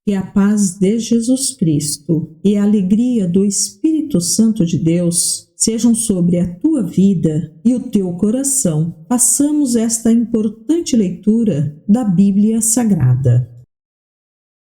Que a paz de Jesus Cristo e a alegria do Espírito Santo de Deus sejam sobre a tua vida e o teu coração. Façamos esta importante leitura da Bíblia Sagrada.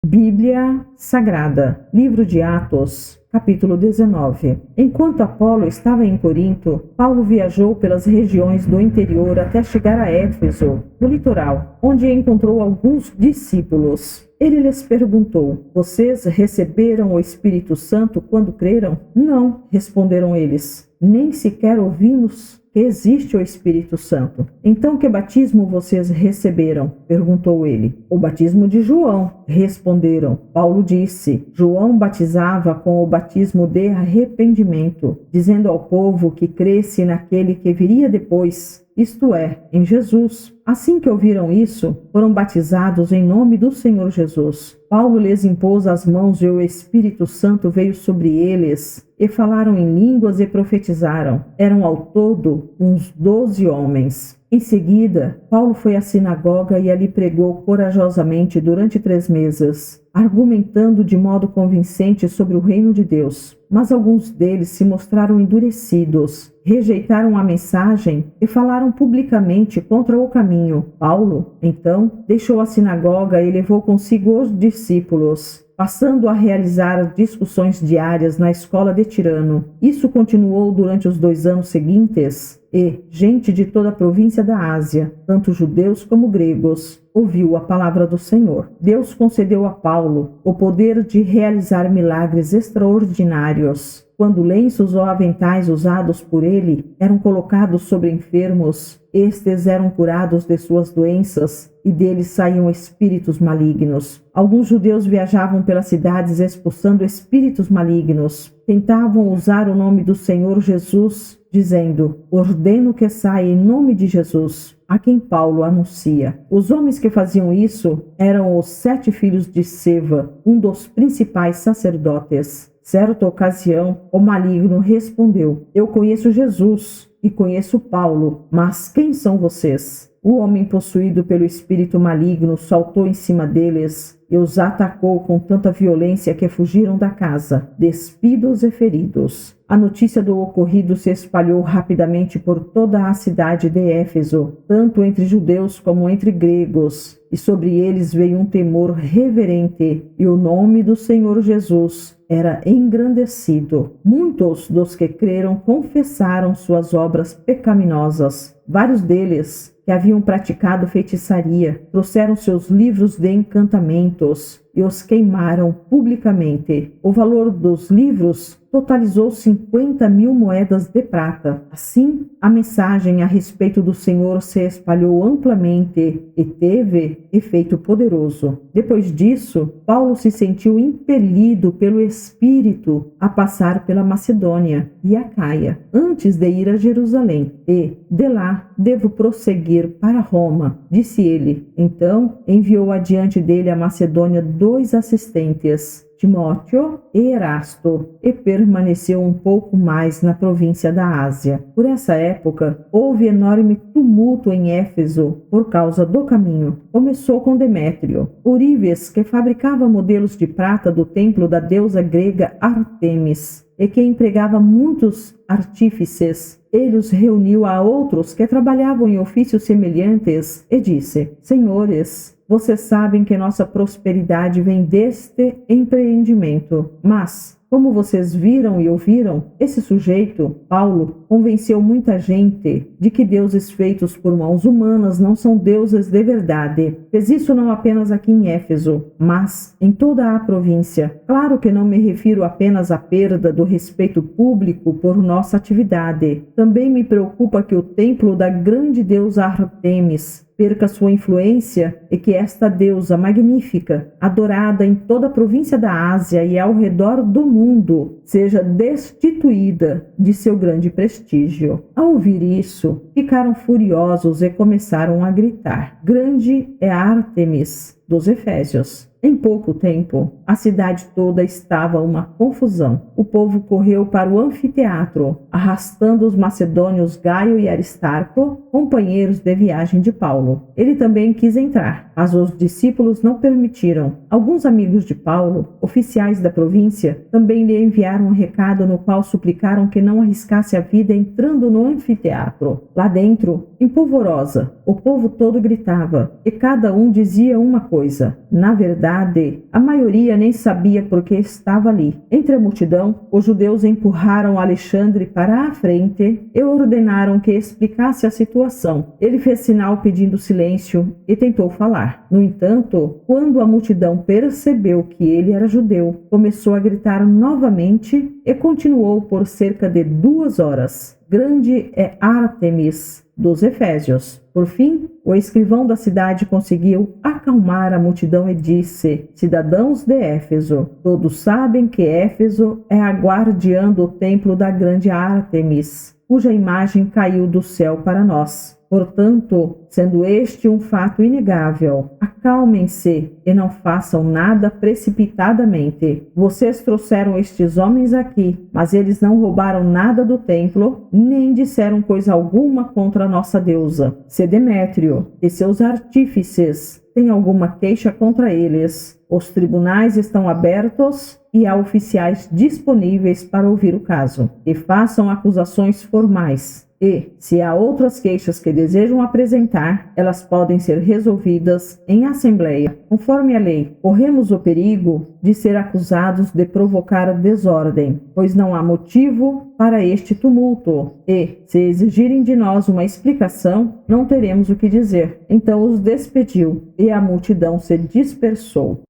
Bíblia Sagrada, Livro de Atos, capítulo 19. Enquanto Apolo estava em Corinto, Paulo viajou pelas regiões do interior até chegar a Éfeso, no litoral, onde encontrou alguns discípulos. Ele lhes perguntou: vocês receberam o Espírito Santo quando creram? Não, responderam eles. Nem sequer ouvimos que existe o Espírito Santo. Então que batismo vocês receberam? Perguntou ele. O batismo de João, responderam. Paulo disse: João batizava com o batismo de arrependimento, dizendo ao povo que cresce naquele que viria depois, isto é, em Jesus. Assim que ouviram isso, foram batizados em nome do Senhor Jesus. Paulo lhes impôs as mãos e o Espírito Santo veio sobre eles, e falaram em línguas e profetizaram. Eram ao todo uns 12 homens. Em seguida, Paulo foi à sinagoga e ali pregou corajosamente durante 3 meses, argumentando de modo convincente sobre o reino de Deus. Mas alguns deles se mostraram endurecidos, rejeitaram a mensagem e falaram publicamente contra o caminho. Paulo, então, deixou a sinagoga e levou consigo os discípulos, passando a realizar discussões diárias na escola de Tirano. Isso continuou durante os 2 anos seguintes, e gente de toda a província da Ásia, tanto judeus como gregos, ouviu a palavra do Senhor. Deus concedeu a Paulo o poder de realizar milagres extraordinários. Quando lenços ou aventais usados por ele eram colocados sobre enfermos, estes eram curados de suas doenças e deles saíam espíritos malignos. Alguns judeus viajavam pelas cidades expulsando espíritos malignos. Tentavam usar o nome do Senhor Jesus, dizendo: ordeno que saia em nome de Jesus, a quem Paulo anuncia. Os homens que faziam isso eram os 7 filhos de Seva, um dos principais sacerdotes. Certa ocasião, o maligno respondeu: eu conheço Jesus e conheço Paulo, mas quem são vocês? O homem possuído pelo espírito maligno saltou em cima deles e os atacou com tanta violência que fugiram da casa, despidos e feridos. A notícia do ocorrido se espalhou rapidamente por toda a cidade de Éfeso, tanto entre judeus como entre gregos, e sobre eles veio um temor reverente, e o nome do Senhor Jesus era engrandecido. Muitos dos que creram confessaram suas obras pecaminosas. Vários deles, que haviam praticado feitiçaria, trouxeram seus livros de encantamentos e os queimaram publicamente. O valor dos livros totalizou 50.000 moedas de prata. Assim, a mensagem a respeito do Senhor se espalhou amplamente e teve efeito poderoso. Depois disso, Paulo se sentiu impelido pelo Espírito a passar pela Macedônia e Acaia, antes de ir a Jerusalém, e, de lá, devo prosseguir para Roma, disse ele. Então, enviou adiante dele a Macedônia 2 assistentes, Timóteo e Erasto, e permaneceu um pouco mais na província da Ásia. Por essa época, houve enorme tumulto em Éfeso por causa do caminho. Começou com Demétrio, ourives que fabricava modelos de prata do templo da deusa grega Ártemis, e que empregava muitos artífices. Ele os reuniu a outros que trabalhavam em ofícios semelhantes e disse: senhores, vocês sabem que nossa prosperidade vem deste empreendimento, mas, como vocês viram e ouviram, esse sujeito, Paulo, convenceu muita gente de que deuses feitos por mãos humanas não são deuses de verdade. Fez isso não apenas aqui em Éfeso, mas em toda a província. Claro que não me refiro apenas à perda do respeito público por nossa atividade. Também me preocupa que o templo da grande deusa Ártemis perca sua influência e que esta deusa magnífica, adorada em toda a província da Ásia e ao redor do mundo, seja destituída de seu grande prestígio. Ao ouvir isso, ficaram furiosos e começaram a gritar: grande é Ártemis dos Efésios. Em pouco tempo, a cidade toda estava uma confusão. O povo correu para o anfiteatro, arrastando os macedônios Gaio e Aristarco, companheiros de viagem de Paulo. Ele também quis entrar, mas os discípulos não permitiram. Alguns amigos de Paulo, oficiais da província, também lhe enviaram um recado no qual suplicaram que não arriscasse a vida entrando no anfiteatro. Lá dentro, em polvorosa, o povo todo gritava, e cada um dizia uma coisa. Na verdade, a maioria nem sabia por que estava ali. Entre a multidão, os judeus empurraram Alexandre para a frente e ordenaram que explicasse a situação. Ele fez sinal pedindo silêncio e tentou falar. No entanto, quando a multidão percebeu que ele era judeu, começou a gritar novamente e continuou por cerca de 2 horas. Grande é Ártemis dos Efésios. Por fim, o escrivão da cidade conseguiu acalmar a multidão e disse: cidadãos de Éfeso, todos sabem que Éfeso é a guardiã do templo da grande Ártemis, cuja imagem caiu do céu para nós. Portanto, sendo este um fato inegável, acalmem-se e não façam nada precipitadamente. Vocês trouxeram estes homens aqui, mas eles não roubaram nada do templo, nem disseram coisa alguma contra a nossa deusa. Se Demétrio e seus artífices têm alguma queixa contra eles, os tribunais estão abertos e há oficiais disponíveis para ouvir o caso. E façam acusações formais. E, se há outras queixas que desejam apresentar, elas podem ser resolvidas em assembleia. Conforme a lei, corremos o perigo de ser acusados de provocar desordem, pois não há motivo para este tumulto. E, se exigirem de nós uma explicação, não teremos o que dizer. Então os despediu, e a multidão se dispersou.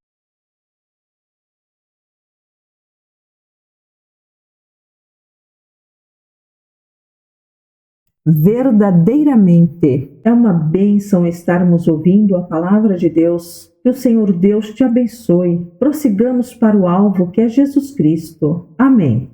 Verdadeiramente é uma bênção estarmos ouvindo a palavra de Deus. Que o Senhor Deus te abençoe. Prossigamos para o alvo que é Jesus Cristo. Amém.